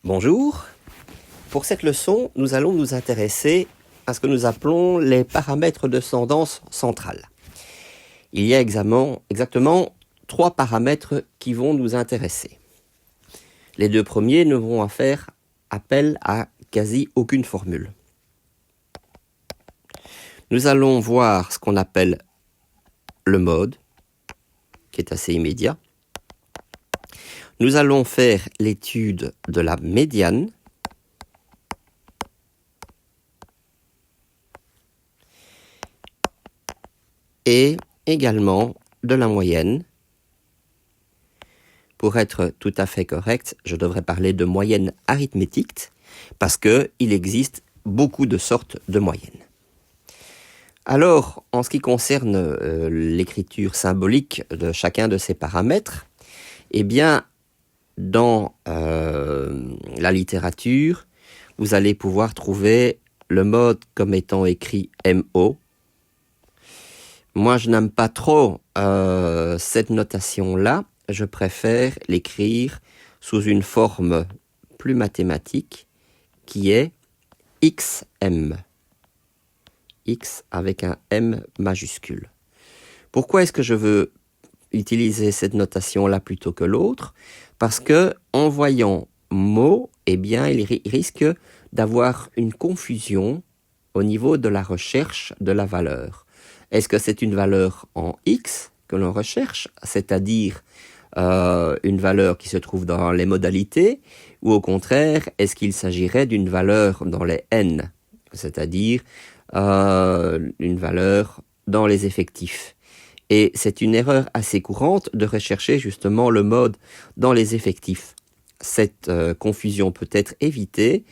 Bonjour. Pour cette leçon, nous allons nous intéresser à ce que nous appelons les paramètres de tendance centrale. Il y a exactement 3 paramètres qui vont nous intéresser. Les 2 premiers ne vont faire appel à quasi aucune formule. Nous allons voir ce qu'on appelle le mode, qui est assez immédiat. Nous allons faire l'étude de la médiane. Et également de la moyenne. Pour être tout à fait correct, je devrais parler de moyenne arithmétique, parce qu'il existe beaucoup de sortes de moyennes. Alors, en ce qui concerne l'écriture symbolique de chacun de ces paramètres, eh bien, dans la littérature, vous allez pouvoir trouver le mode comme étant écrit MO. Moi, je n'aime pas trop cette notation-là. Je préfère l'écrire sous une forme plus mathématique qui est XM. X avec un M majuscule. Pourquoi est-ce que je veux utiliser cette notation-là plutôt que l'autre? Parce que en voyant mot, eh bien, il risque d'avoir une confusion au niveau de la recherche de la valeur. Est-ce que c'est une valeur en X que l'on recherche, c'est-à-dire une valeur qui se trouve dans les modalités, ou au contraire, est-ce qu'il s'agirait d'une valeur dans les N, c'est-à-dire une valeur dans les effectifs? Et c'est une erreur assez courante de rechercher justement le mode dans les effectifs. Cette confusion peut être évitée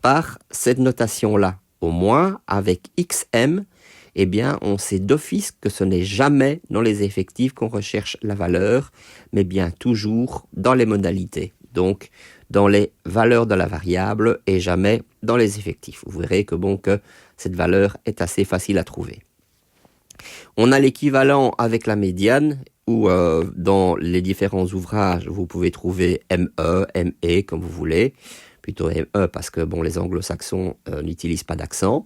par cette notation-là. Au moins, avec XM, eh bien, on sait d'office que ce n'est jamais dans les effectifs qu'on recherche la valeur, mais bien toujours dans les modalités. Donc, dans les valeurs de la variable et jamais dans les effectifs. Vous verrez que cette valeur est assez facile à trouver. On a l'équivalent avec la médiane, où dans les différents ouvrages, vous pouvez trouver ME, ME, comme vous voulez. Plutôt ME parce que les anglo-saxons n'utilisent pas d'accent.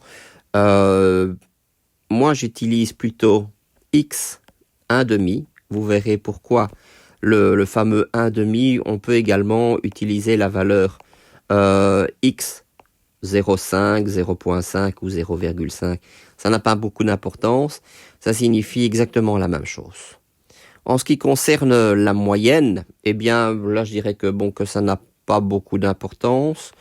Moi, j'utilise plutôt X 1/2. Vous verrez pourquoi le fameux 1/2. On peut également utiliser la valeur X 0,5, 0,5 ou 0,5. Ça n'a pas beaucoup d'importance. Ça signifie exactement la même chose. En ce qui concerne la moyenne, eh bien, là, je dirais que ça n'a pas beaucoup d'importance.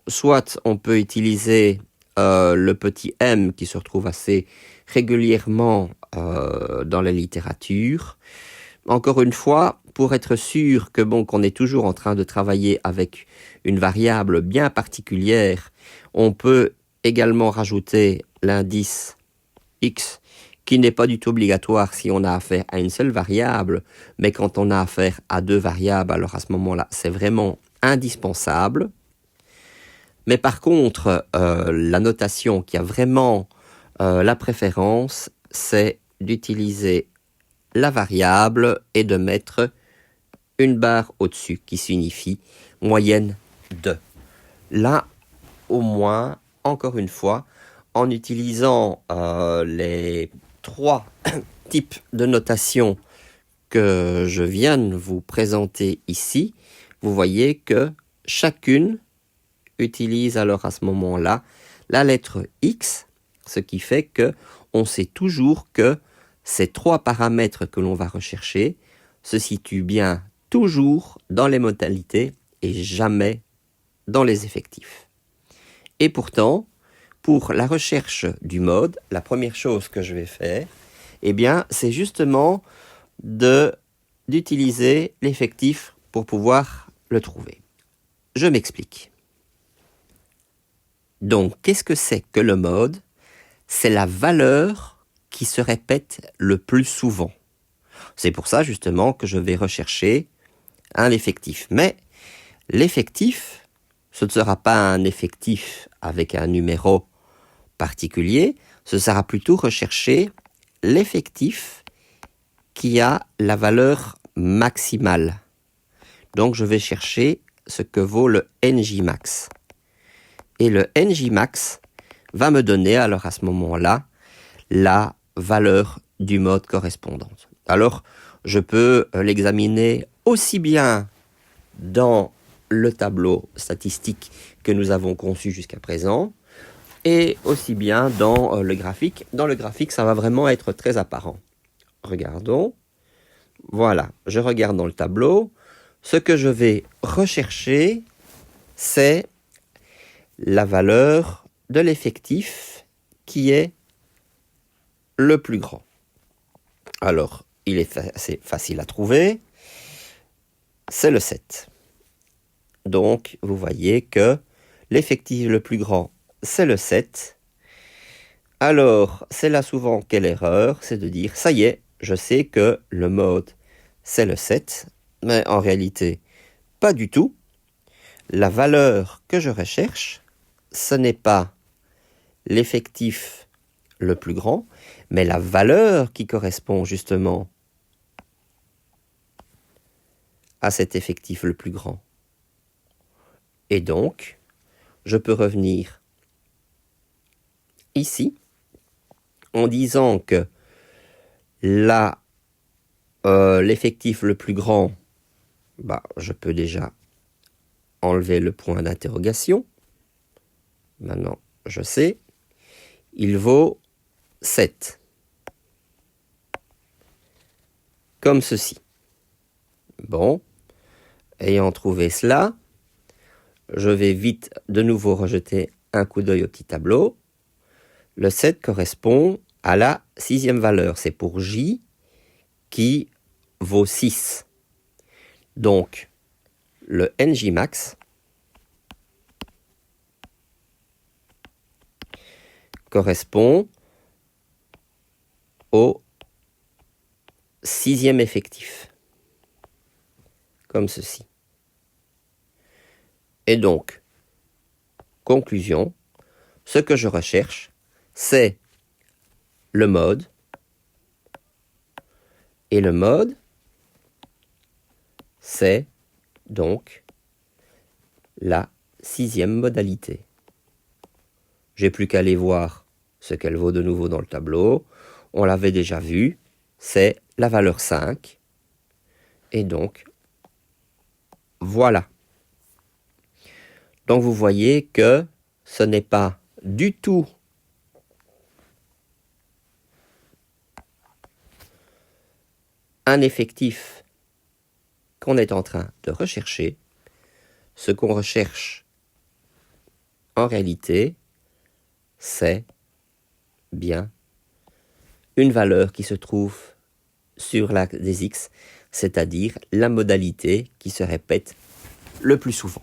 Soit on peut utiliser le petit m qui se retrouve assez régulièrement dans la littérature. Encore une fois, pour être sûr que qu'on est toujours en train de travailler avec une variable bien particulière, on peut également rajouter l'indice x, qui n'est pas du tout obligatoire si on a affaire à une seule variable, mais quand on a affaire à 2 variables, alors à ce moment-là, c'est vraiment indispensable. Mais par contre, la notation qui a vraiment la préférence, c'est d'utiliser la variable et de mettre une barre au-dessus qui signifie moyenne de. Là, au moins, encore une fois, en utilisant les 3 types de notation que je viens de vous présenter ici, vous voyez que chacune utilise alors à ce moment-là la lettre X, ce qui fait que on sait toujours que ces 3 paramètres que l'on va rechercher se situent bien toujours dans les modalités et jamais dans les effectifs. Et pourtant, pour la recherche du mode, la première chose que je vais faire, eh bien, c'est justement d'utiliser l'effectif pour pouvoir le trouver. Je m'explique. Donc, qu'est-ce que c'est que le mode? C'est la valeur qui se répète le plus souvent. C'est pour ça, justement, que je vais rechercher un effectif. Mais l'effectif, ce ne sera pas un effectif avec un numéro particulier, ce sera plutôt rechercher l'effectif qui a la valeur maximale. Donc, je vais chercher ce que vaut le NJMax. Et le NJMax va me donner alors à ce moment-là la valeur du mode correspondante. Alors, je peux l'examiner aussi bien dans le tableau statistique que nous avons conçu jusqu'à présent, et aussi bien dans le graphique. Dans le graphique, ça va vraiment être très apparent. Regardons. Voilà, je regarde dans le tableau. Ce que je vais rechercher, c'est la valeur de l'effectif qui est le plus grand. Alors, il est assez facile à trouver. C'est le 7. Donc, vous voyez que l'effectif le plus grand, c'est le 7. Alors, c'est là souvent quelle erreur? C'est de dire, ça y est, je sais que le mode, c'est le 7. Mais en réalité, pas du tout. La valeur que je recherche, ce n'est pas l'effectif le plus grand, mais la valeur qui correspond justement à cet effectif le plus grand. Et donc, je peux revenir ici en disant que l'effectif le plus grand, je peux déjà enlever le point d'interrogation. Maintenant, je sais, il vaut 7. Comme ceci. Bon, ayant trouvé cela, je vais vite de nouveau rejeter un coup d'œil au petit tableau. Le 7 correspond à la 6e valeur. C'est pour J qui vaut 6. Donc, le NJMax correspond au 6e effectif. Comme ceci. Et donc, conclusion, ce que je recherche, c'est le mode. Et le mode, c'est donc la 6e modalité. J'ai plus qu'à aller voir ce qu'elle vaut de nouveau dans le tableau. On l'avait déjà vu, c'est la valeur 5. Et donc, voilà. Donc vous voyez que ce n'est pas du tout un effectif qu'on est en train de rechercher. Ce qu'on recherche en réalité, c'est bien une valeur qui se trouve sur l'axe des X, c'est-à-dire la modalité qui se répète le plus souvent.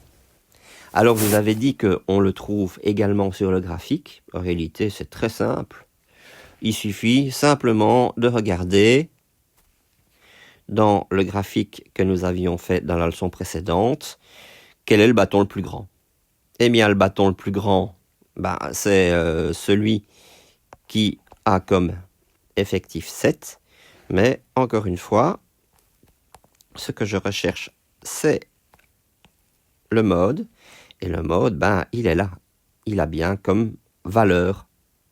Alors, vous avez dit qu'on le trouve également sur le graphique. En réalité, c'est très simple. Il suffit simplement de regarder dans le graphique que nous avions fait dans la leçon précédente, quel est le bâton le plus grand? Eh bien, le bâton le plus grand, c'est celui qui a comme effectif 7. Mais, encore une fois, ce que je recherche, c'est le mode. Et le mode, il est là. Il a bien comme valeur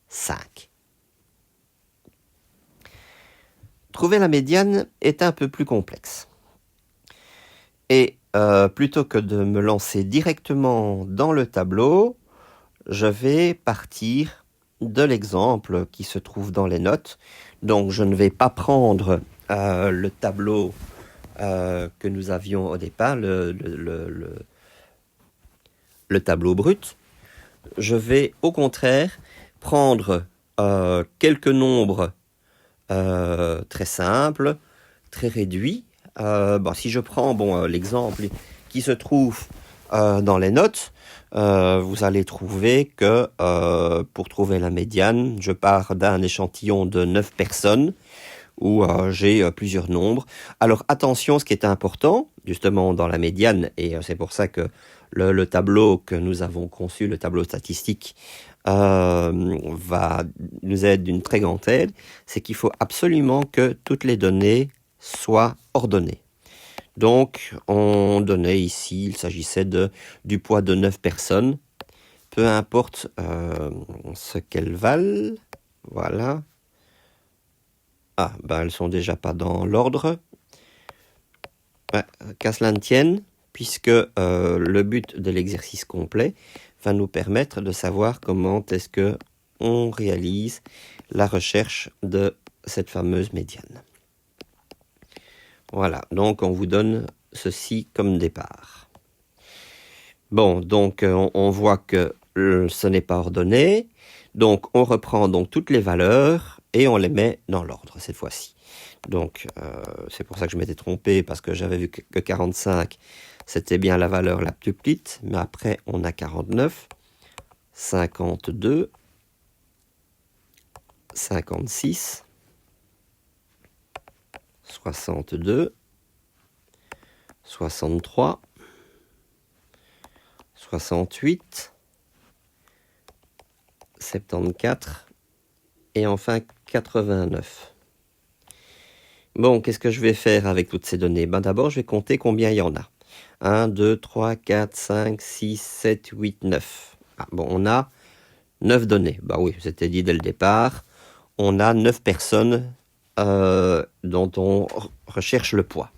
5. Trouver la médiane est un peu plus complexe. Et plutôt que de me lancer directement dans le tableau, je vais partir de l'exemple qui se trouve dans les notes. Donc je ne vais pas prendre le tableau que nous avions au départ, le tableau brut. Je vais au contraire prendre quelques nombres très simples, très réduits. Si je prends l'exemple qui se trouve dans les notes, vous allez trouver que pour trouver la médiane, je pars d'un échantillon de 9 personnes où j'ai plusieurs nombres. Alors attention, ce qui est important, justement dans la médiane, et c'est pour ça que le tableau que nous avons conçu, le tableau statistique, va nous être d'une très grande aide, c'est qu'il faut absolument que toutes les données soient ordonnées. Donc, on donnait ici, il s'agissait du poids de 9 personnes, peu importe ce qu'elles valent. Voilà. Ah, ben elles sont déjà pas dans l'ordre. Ouais, qu'à cela ne tienne, puisque le but de l'exercice complet va nous permettre de savoir comment est-ce que on réalise la recherche de cette fameuse médiane. Voilà, donc on vous donne ceci comme départ. Bon, donc on voit que ce n'est pas ordonné, donc on reprend donc toutes les valeurs et on les met dans l'ordre cette fois-ci. Donc c'est pour ça que je m'étais trompé, parce que j'avais vu que 45 c'était bien la valeur la plus petite, mais après on a 49, 52, 56, 62, 63, 68, 74 et enfin 89. Bon, qu'est-ce que je vais faire avec toutes ces données? Ben d'abord, je vais compter combien il y en a. 1, 2, 3, 4, 5, 6, 7, 8, 9. Ah, bon, on a 9 données. Bah oui, c'était dit dès le départ. On a 9 personnes dont on recherche le poids.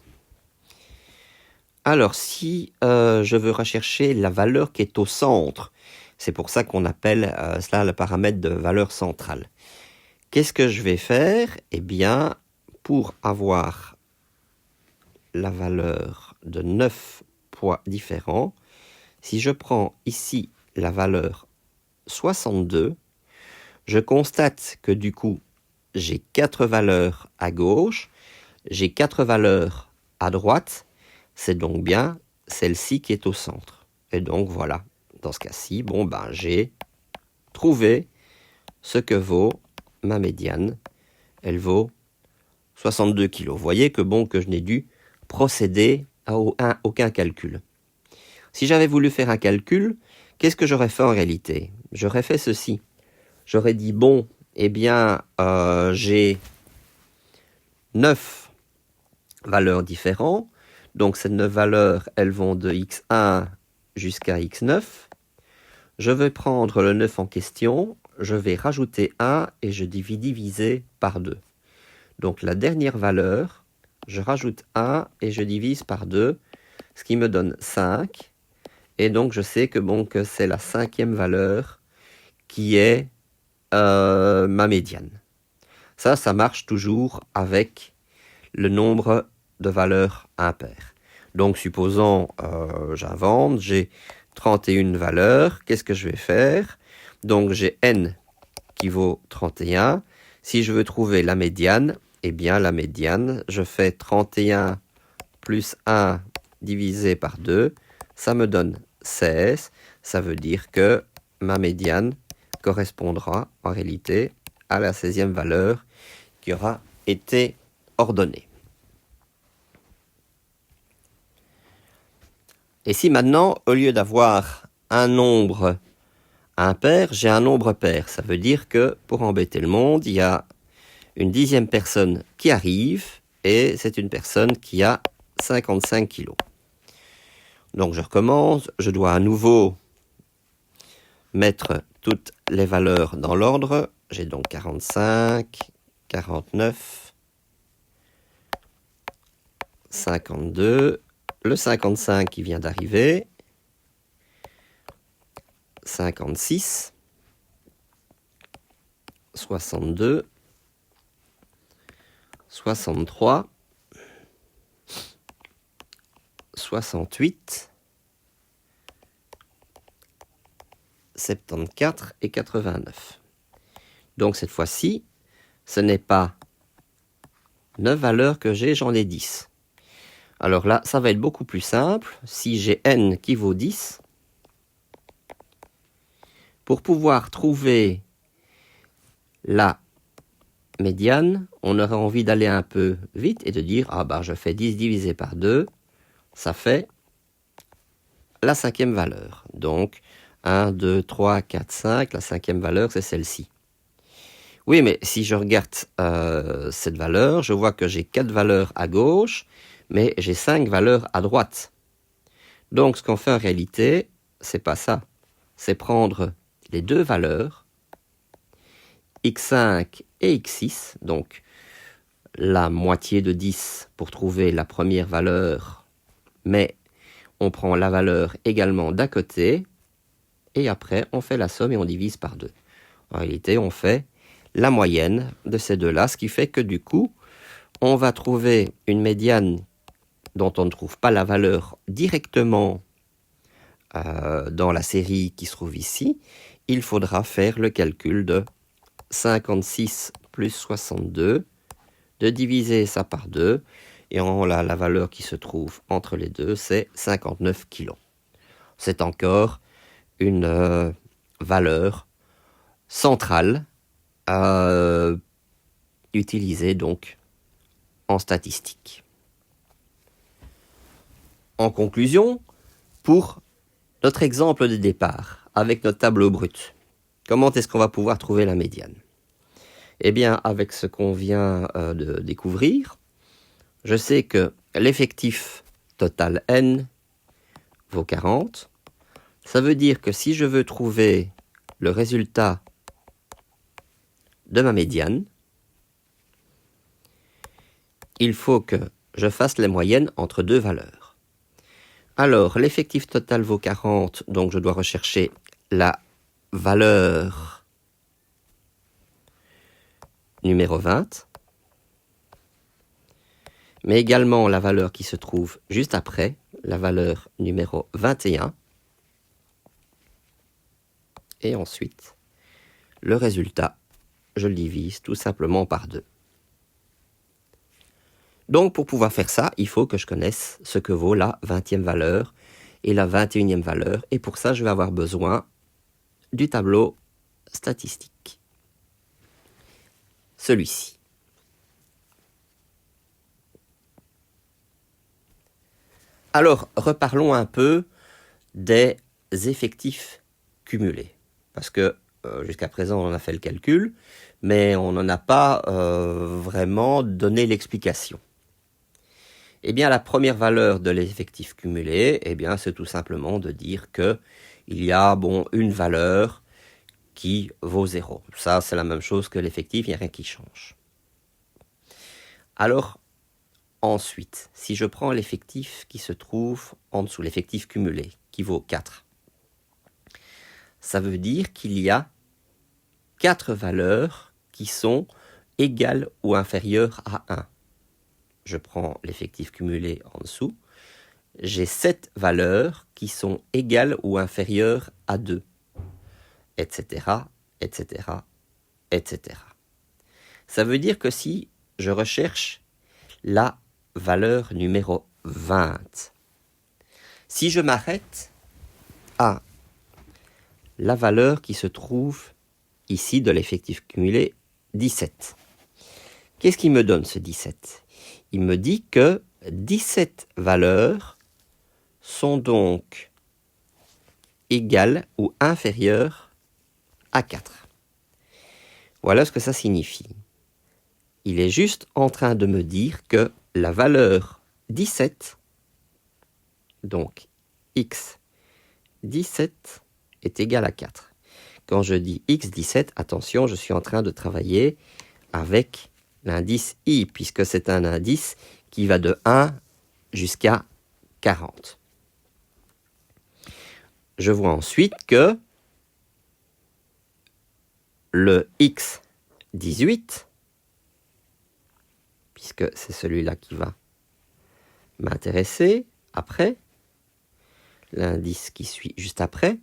Alors, si je veux rechercher la valeur qui est au centre, c'est pour ça qu'on appelle cela le paramètre de valeur centrale. Qu'est-ce que je vais faire? Eh bien, pour avoir la valeur de 9 poids différents, si je prends ici la valeur 62, je constate que du coup, j'ai 4 valeurs à gauche, j'ai 4 valeurs à droite, c'est donc bien celle-ci qui est au centre. Et donc voilà, dans ce cas-ci, bon ben j'ai trouvé ce que vaut ma médiane. Elle vaut 62 kg. Vous voyez que bon, que je n'ai dû procéder à aucun calcul. Si j'avais voulu faire un calcul, qu'est-ce que j'aurais fait en réalité? J'aurais fait ceci. J'aurais dit, bon, eh bien, j'ai 9 valeurs différentes. Donc, ces 9 valeurs, elles vont de x1 jusqu'à x9. Je vais prendre le 9 en question, je vais rajouter 1 et je vais diviser par 2. Donc, la dernière valeur, je rajoute 1 et je divise par 2, ce qui me donne 5. Et donc, je sais que, bon, que c'est la 5e valeur qui est ma médiane. Ça marche toujours avec le nombre de valeurs impaires. Donc, supposons, j'invente, j'ai 31 valeurs. Qu'est-ce que je vais faire? Donc, j'ai n qui vaut 31. Si je veux trouver la médiane, eh bien, la médiane, je fais 31 plus 1 divisé par 2. Ça me donne 16. Ça veut dire que ma médiane correspondra en réalité à la 16e valeur qui aura été ordonnée. Et si maintenant, au lieu d'avoir un nombre impair, j'ai un nombre pair, ça veut dire que pour embêter le monde, il y a une 10e personne qui arrive et c'est une personne qui a 55 kg. Donc je recommence, je dois à nouveau mettre toutes les valeurs dans l'ordre. J'ai donc 45, 49, 52, le 55 qui vient d'arriver, 56, 62, 63, 68, 74 et 89. Donc cette fois-ci, ce n'est pas 9 valeurs que j'ai, j'en ai 10. Alors là, ça va être beaucoup plus simple. Si j'ai n qui vaut 10, pour pouvoir trouver la médiane, on aurait envie d'aller un peu vite et de dire, ah bah je fais 10 divisé par 2, ça fait la 5e valeur. Donc 1, 2, 3, 4, 5, la 5e valeur c'est celle-ci. Oui, mais si je regarde cette valeur, je vois que j'ai 4 valeurs à gauche, mais j'ai 5 valeurs à droite. Donc ce qu'on fait en réalité, c'est pas ça. C'est prendre les deux valeurs, x5 et x6, donc la moitié de 10 pour trouver la première valeur, mais on prend la valeur également d'à côté, et après on fait la somme et on divise par 2. En réalité, on fait la moyenne de ces deux-là, ce qui fait que du coup, on va trouver une médiane dont on ne trouve pas la valeur directement dans la série qui se trouve ici. Il faudra faire le calcul de 56 plus 62, de diviser ça par 2, et la valeur qui se trouve entre les deux, c'est 59 kg. C'est encore une valeur centrale à utiliser donc en statistique. En conclusion, pour notre exemple de départ, avec notre tableau brut, comment est-ce qu'on va pouvoir trouver la médiane? Eh bien, avec ce qu'on vient de découvrir, je sais que l'effectif total n vaut 40. Ça veut dire que si je veux trouver le résultat de ma médiane, il faut que je fasse les moyennes entre deux valeurs. Alors, l'effectif total vaut 40, donc je dois rechercher la valeur numéro 20, mais également la valeur qui se trouve juste après, la valeur numéro 21, et ensuite, le résultat, je le divise tout simplement par 2. Donc, pour pouvoir faire ça, il faut que je connaisse ce que vaut la 20e valeur et la 21e valeur. Et pour ça, je vais avoir besoin du tableau statistique. Celui-ci. Alors, reparlons un peu des effectifs cumulés. Parce que jusqu'à présent, on a fait le calcul, mais on n'en a pas vraiment donné l'explication. Eh bien, la première valeur de l'effectif cumulé, eh bien, c'est tout simplement de dire que il y a une valeur qui vaut 0. Ça, c'est la même chose que l'effectif, il n'y a rien qui change. Alors, ensuite, si je prends l'effectif qui se trouve en dessous, l'effectif cumulé, qui vaut 4, ça veut dire qu'il y a 4 valeurs qui sont égales ou inférieures à 1. Je prends l'effectif cumulé en dessous, j'ai 7 valeurs qui sont égales ou inférieures à 2, etc., etc., etc. Ça veut dire que si je recherche la valeur numéro 20, si je m'arrête à la valeur qui se trouve ici de l'effectif cumulé, 17, qu'est-ce qui me donne ce 17 ? Il me dit que 17 valeurs sont donc égales ou inférieures à 4. Voilà ce que ça signifie. Il est juste en train de me dire que la valeur 17, donc x 17, est égale à 4. Quand je dis x 17, attention, je suis en train de travailler avec l'indice i, puisque c'est un indice qui va de 1 jusqu'à 40. Je vois ensuite que le x 18, puisque c'est celui-là qui va m'intéresser après, l'indice qui suit juste après,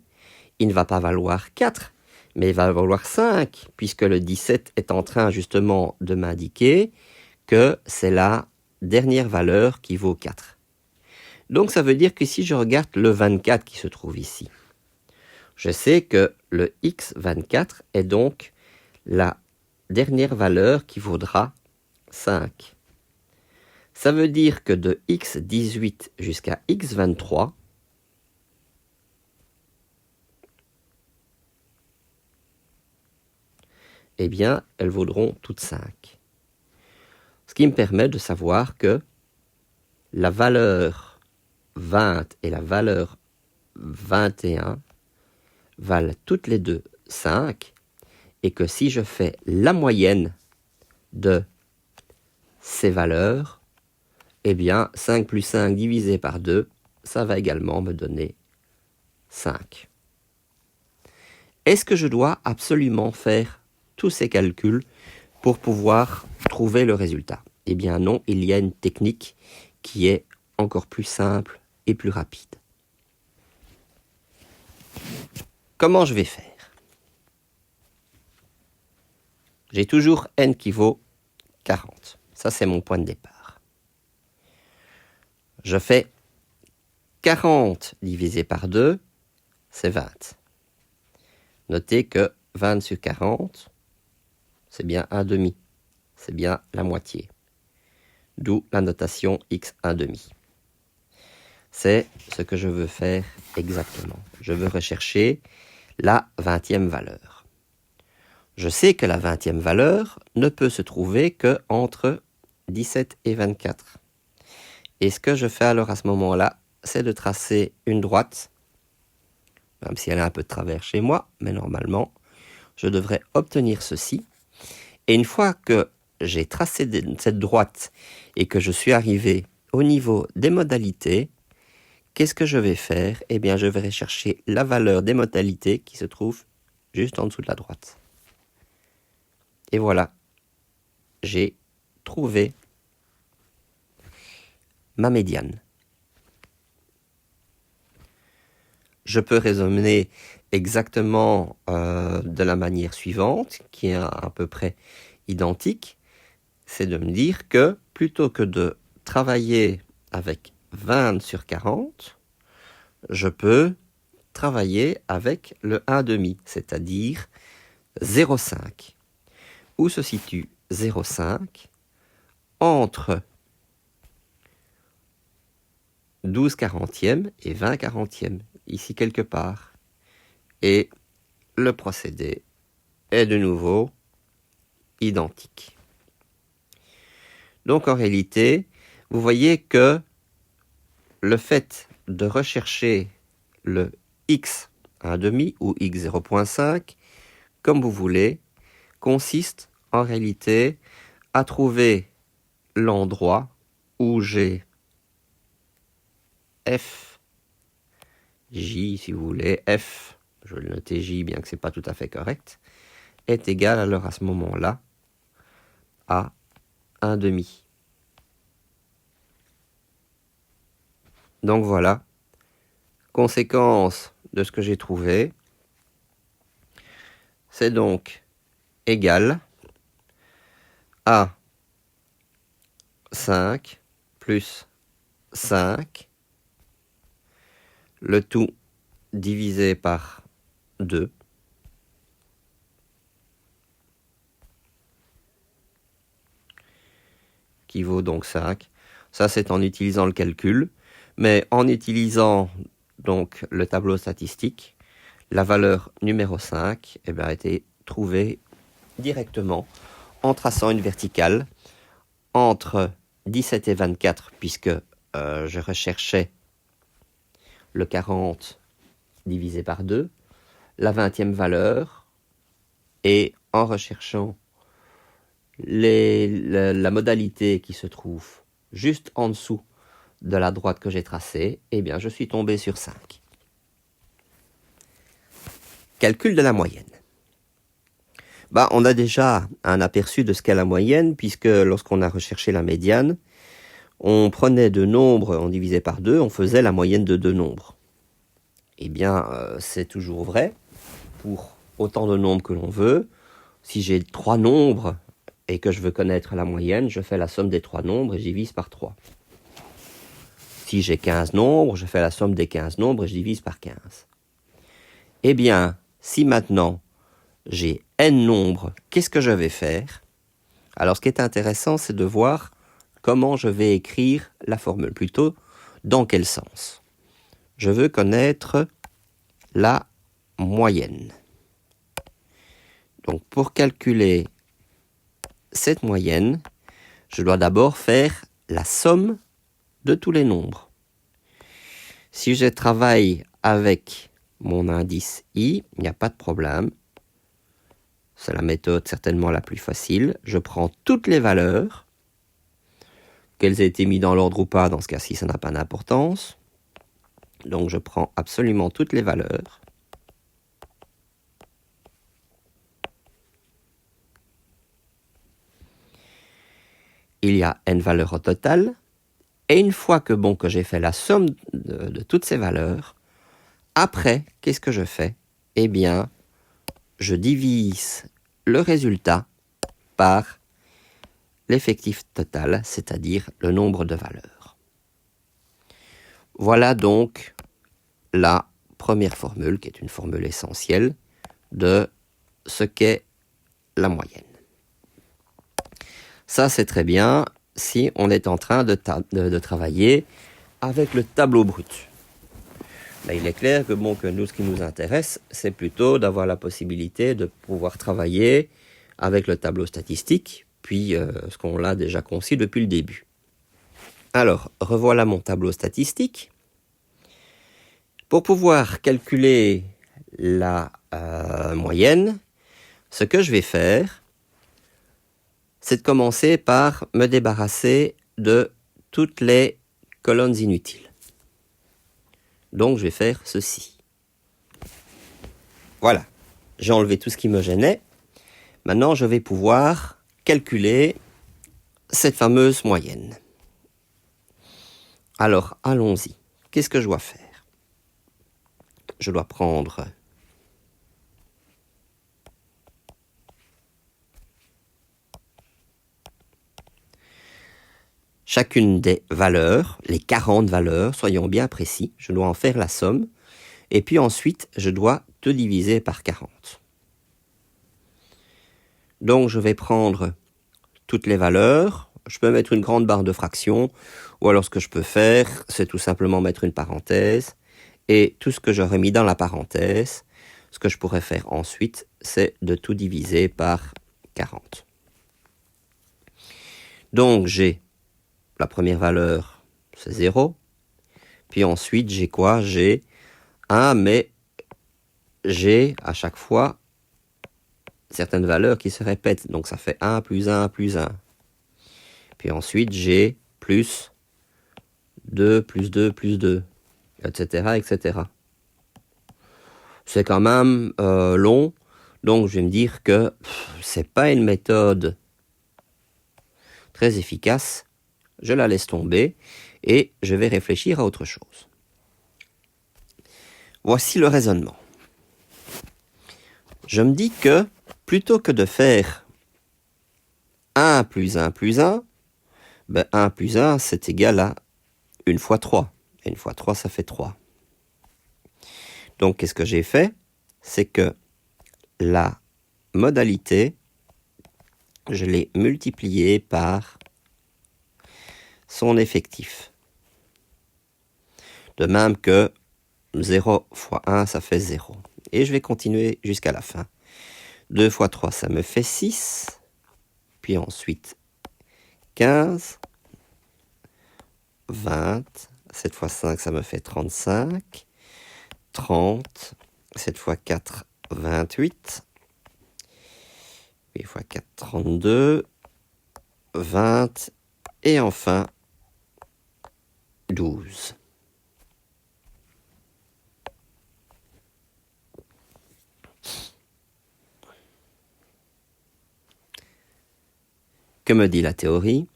il ne va pas valoir 4, mais il va valoir 5, puisque le 17 est en train justement de m'indiquer que c'est la dernière valeur qui vaut 4. Donc ça veut dire que si je regarde le 24 qui se trouve ici, je sais que le x24 est donc la dernière valeur qui vaudra 5. Ça veut dire que de x18 jusqu'à x23, eh bien, elles vaudront toutes 5. Ce qui me permet de savoir que la valeur 20 et la valeur 21 valent toutes les deux 5, et que si je fais la moyenne de ces valeurs, eh bien 5 plus 5 divisé par 2, ça va également me donner 5. Est-ce que je dois absolument faire tous ces calculs pour pouvoir trouver le résultat? Eh bien non, il y a une technique qui est encore plus simple et plus rapide. Comment je vais faire? J'ai toujours n qui vaut 40. Ça, c'est mon point de départ. Je fais 40 divisé par 2, c'est 20. Notez que 20 sur 40, c'est bien 1 demi. C'est bien la moitié. D'où la notation x 1 demi. C'est ce que je veux faire exactement. Je veux rechercher la 20e valeur. Je sais que la 20e valeur ne peut se trouver qu'entre 17 et 24. Et ce que je fais alors à ce moment-là, c'est de tracer une droite, même si elle est un peu de travers chez moi, mais normalement, je devrais obtenir ceci. Et une fois que j'ai tracé cette droite et que je suis arrivé au niveau des modalités, qu'est-ce que je vais faire? Eh bien, je vais chercher la valeur des modalités qui se trouve juste en dessous de la droite. Et voilà, j'ai trouvé ma médiane. Je peux raisonner exactement de la manière suivante, qui est à peu près identique, c'est de me dire que plutôt que de travailler avec 20 sur 40, je peux travailler avec le 1 demi, c'est-à-dire 0,5. Où se situe 0,5 entre 12 quarantièmes et 20 quarantièmes, ici quelque part. Et le procédé est de nouveau identique. Donc en réalité, vous voyez que le fait de rechercher le x 1,5 ou x 0,5, comme vous voulez, consiste en réalité à trouver l'endroit où j'ai f, j si vous voulez, f, je vais le noter j bien que ce n'est pas tout à fait correct, est égal alors à ce moment-là à 1 demi. Donc voilà, conséquence de ce que j'ai trouvé, c'est donc égal à 5 plus 5, le tout divisé par 2, qui vaut donc 5. Ça, c'est en utilisant le calcul, mais en utilisant donc le tableau statistique, la valeur numéro 5 a été trouvée directement en traçant une verticale entre 17 et 24, puisque je recherchais le 40 divisé par 2, la 20e valeur, et en recherchant la modalité qui se trouve juste en dessous de la droite que j'ai tracée, eh bien je suis tombé sur 5. Calcul de la moyenne. On a déjà un aperçu de ce qu'est la moyenne, puisque lorsqu'on a recherché la médiane, on prenait deux nombres, on divisait par 2, on faisait la moyenne de deux nombres. Eh bien, c'est toujours vrai pour autant de nombres que l'on veut. Si j'ai 3 nombres et que je veux connaître la moyenne, je fais la somme des 3 nombres et je divise par 3. Si j'ai 15 nombres, je fais la somme des 15 nombres et je divise par 15. Eh bien, si maintenant j'ai n nombres, qu'est-ce que je vais faire? Alors, ce qui est intéressant, c'est de voir comment je vais écrire la formule, plutôt dans quel sens. Je veux connaître la moyenne. Donc, pour calculer cette moyenne, je dois d'abord faire la somme de tous les nombres. Si je travaille avec mon indice i, il n'y a pas de problème. C'est la méthode certainement la plus facile. Je prends toutes les valeurs, qu'elles aient été mises dans l'ordre ou pas, dans ce cas-ci, ça n'a pas d'importance. Donc je prends absolument toutes les valeurs. Il y a n valeurs au total. Et une fois que j'ai fait la somme de toutes ces valeurs, après, qu'est-ce que je fais? Eh bien, je divise le résultat par l'effectif total, c'est-à-dire le nombre de valeurs. Voilà donc la première formule, qui est une formule essentielle, de ce qu'est la moyenne. Ça, c'est très bien si on est en train de travailler avec le tableau brut. Mais il est clair que, que nous, ce qui nous intéresse, c'est plutôt d'avoir la possibilité de pouvoir travailler avec le tableau statistique, puis ce qu'on l'a déjà conçu depuis le début. Alors, revoilà mon tableau statistique. Pour pouvoir calculer la moyenne, ce que je vais faire, c'est de commencer par me débarrasser de toutes les colonnes inutiles. Donc, je vais faire ceci. Voilà, j'ai enlevé tout ce qui me gênait. Maintenant, je vais pouvoir calculer cette fameuse moyenne. Alors, allons-y. Qu'est-ce que je dois faire? Je dois prendre chacune des valeurs, les 40 valeurs, soyons bien précis, je dois en faire la somme, et puis ensuite, je dois tout diviser par 40. Donc, je vais prendre toutes les valeurs, je peux mettre une grande barre de fraction, ou alors ce que je peux faire, c'est tout simplement mettre une parenthèse, et tout ce que j'aurais mis dans la parenthèse, ce que je pourrais faire ensuite, c'est de tout diviser par 40. Donc, j'ai la première valeur, c'est 0. Puis ensuite, j'ai quoi? J'ai 1, mais j'ai à chaque fois certaines valeurs qui se répètent. Donc, ça fait 1 plus 1 plus 1. Puis ensuite, j'ai plus 2 plus 2 plus 2, etc., etc. C'est quand même long. Donc, je vais me dire que c'est pas une méthode très efficace. Je la laisse tomber et je vais réfléchir à autre chose. Voici le raisonnement. Je me dis que plutôt que de faire 1 plus 1 plus 1, 1 plus 1 c'est égal à 1 fois 3. Et 1 fois 3 ça fait 3. Donc qu'est-ce que j'ai fait? C'est que la modalité, je l'ai multipliée par son effectif. De même que 0 fois 1, ça fait 0. Et je vais continuer jusqu'à la fin. 2 fois 3, ça me fait 6. Puis ensuite, 15, 20. 7 fois 5, ça me fait 35. 30. 7 fois 4, 28. 8 fois 4, 32. 20. Et enfin, 12. Que me dit la théorie?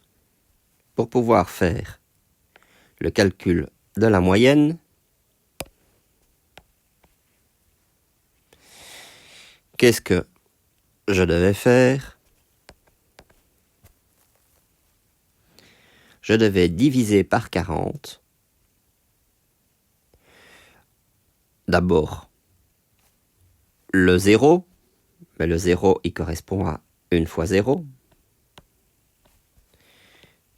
Pour pouvoir faire le calcul de la moyenne, qu'est-ce que je devais faire? Je devais diviser par 40. D'abord, le 0, mais le 0, il correspond à 1 fois 0,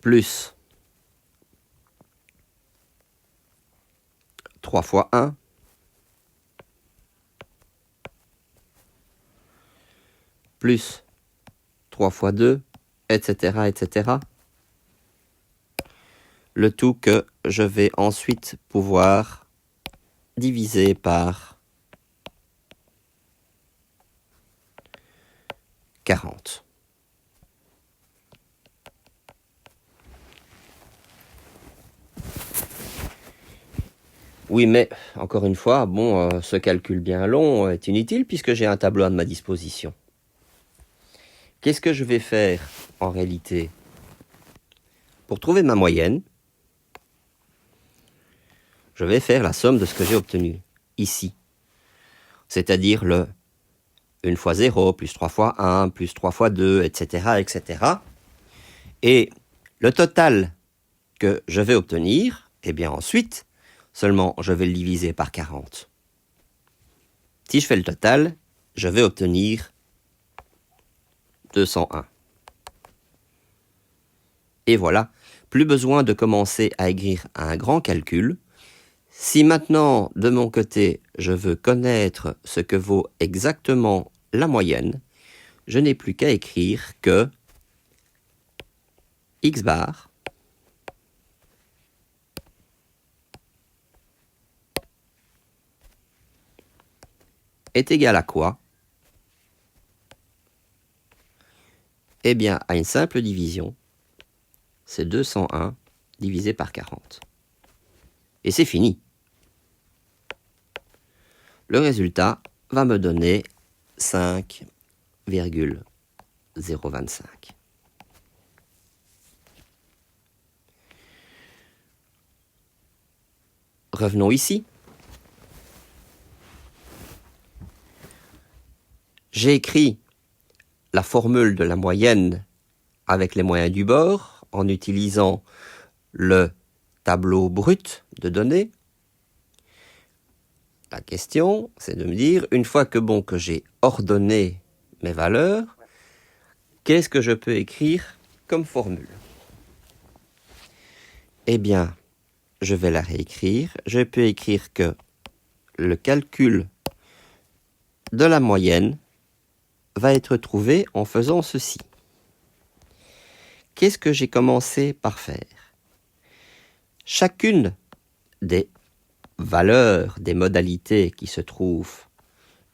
plus 3 fois 1, plus 3 fois 2, etc., etc. le tout que je vais ensuite pouvoir diviser par 40. Oui, mais encore une fois, bon, ce calcul bien long est inutile puisque j'ai un tableau à ma disposition. Qu'est-ce que je vais faire en réalité? Pour trouver ma moyenne, je vais faire la somme de ce que j'ai obtenu ici. C'est-à-dire le 1 fois 0, plus 3 fois 1, plus 3 fois 2, etc., etc. Et le total que je vais obtenir, eh bien ensuite, seulement je vais le diviser par 40. Si je fais le total, je vais obtenir 201. Et voilà, plus besoin de commencer à écrire un grand calcul. Si maintenant, de mon côté, je veux connaître ce que vaut exactement la moyenne, je n'ai plus qu'à écrire que x bar est égal à quoi? Eh bien, à une simple division, c'est 201 divisé par 40. Et c'est fini. Le résultat va me donner 5,025. Revenons ici. J'ai écrit la formule de la moyenne avec les moyens du bord en utilisant le tableau brut de données. La question, c'est de me dire, une fois que j'ai ordonné mes valeurs, qu'est-ce que je peux écrire comme formule? Eh bien, je vais la réécrire. Je peux écrire que le calcul de la moyenne va être trouvé en faisant ceci. Qu'est-ce que j'ai commencé par faire? Chacune des valeurs, des modalités qui se trouvent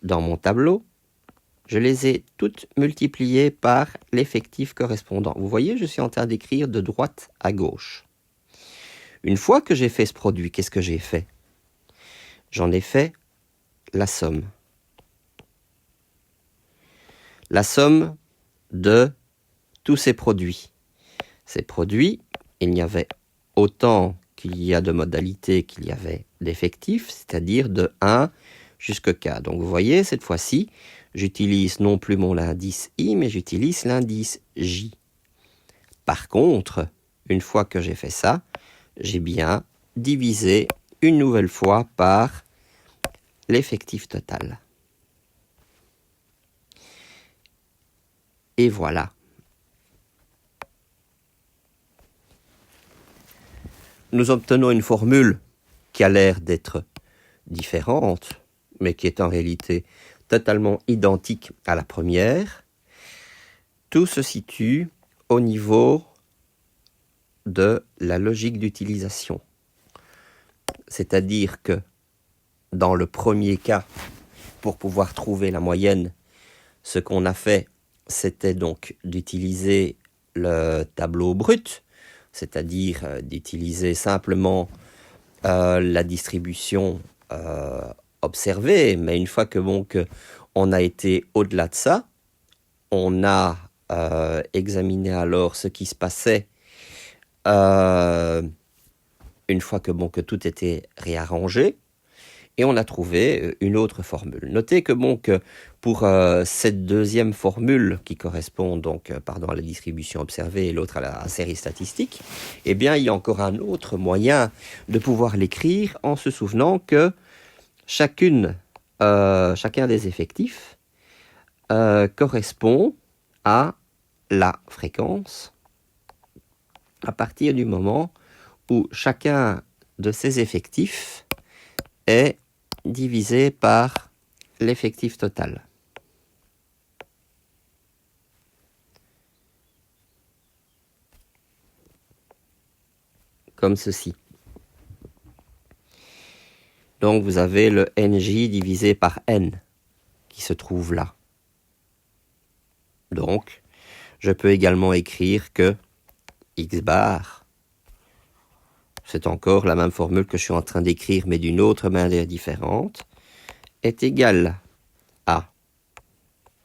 dans mon tableau, je les ai toutes multipliées par l'effectif correspondant. Vous voyez, je suis en train d'écrire de droite à gauche. Une fois que j'ai fait ce produit, qu'est-ce que j'ai fait? J'en ai fait la somme. La somme de tous ces produits. Ces produits, il y avait autant qu'il y a de modalités qu'il y avait d'effectifs, c'est-à-dire de 1 jusqu'à K. Donc vous voyez, cette fois-ci, j'utilise non plus mon indice I, mais j'utilise l'indice J. Par contre, une fois que j'ai fait ça, j'ai bien divisé une nouvelle fois par l'effectif total. Et voilà. Nous obtenons une formule qui a l'air d'être différente, mais qui est en réalité totalement identique à la première. Tout se situe au niveau de la logique d'utilisation. C'est-à-dire que dans le premier cas, pour pouvoir trouver la moyenne, ce qu'on a fait, c'était donc d'utiliser le tableau brut, c'est-à-dire d'utiliser simplement la distribution observée, mais une fois que on a été au-delà de ça, on a examiné alors ce qui se passait une fois que tout était réarrangé, et on a trouvé une autre formule. Notez que pour cette deuxième formule qui correspond à la distribution observée et l'autre à la série statistique, eh bien il y a encore un autre moyen de pouvoir l'écrire en se souvenant que chacun des effectifs correspond à la fréquence à partir du moment où chacun de ces effectifs est divisé par l'effectif total. comme ceci. Donc vous avez le NJ divisé par N qui se trouve là. Donc, je peux également écrire que X bar, c'est encore la même formule que je suis en train d'écrire, mais d'une autre manière différente, est égal à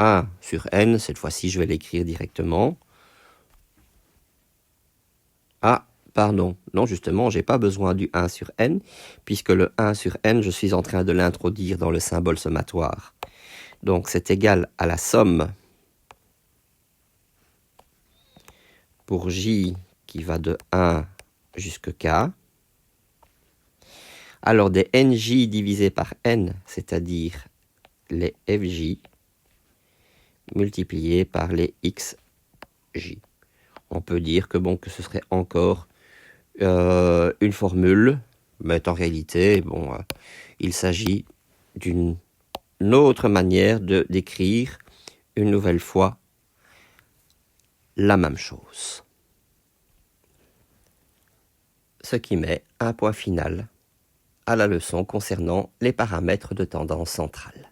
1 sur N, cette fois-ci je vais l'écrire directement. Ah, pardon, non justement, j'ai pas besoin du 1 sur N, puisque le 1 sur N, je suis en train de l'introduire dans le symbole sommatoire. Donc c'est égal à la somme pour J qui va de 1 jusqu'à K. Alors des NJ divisés par N, c'est-à-dire les FJ, multipliés par les XJ. On peut dire que, bon, que ce serait encore une formule, mais en réalité, bon, il s'agit d'une autre manière de d'écrire une nouvelle fois la même chose. Ce qui met un point final à la leçon concernant les paramètres de tendance centrale.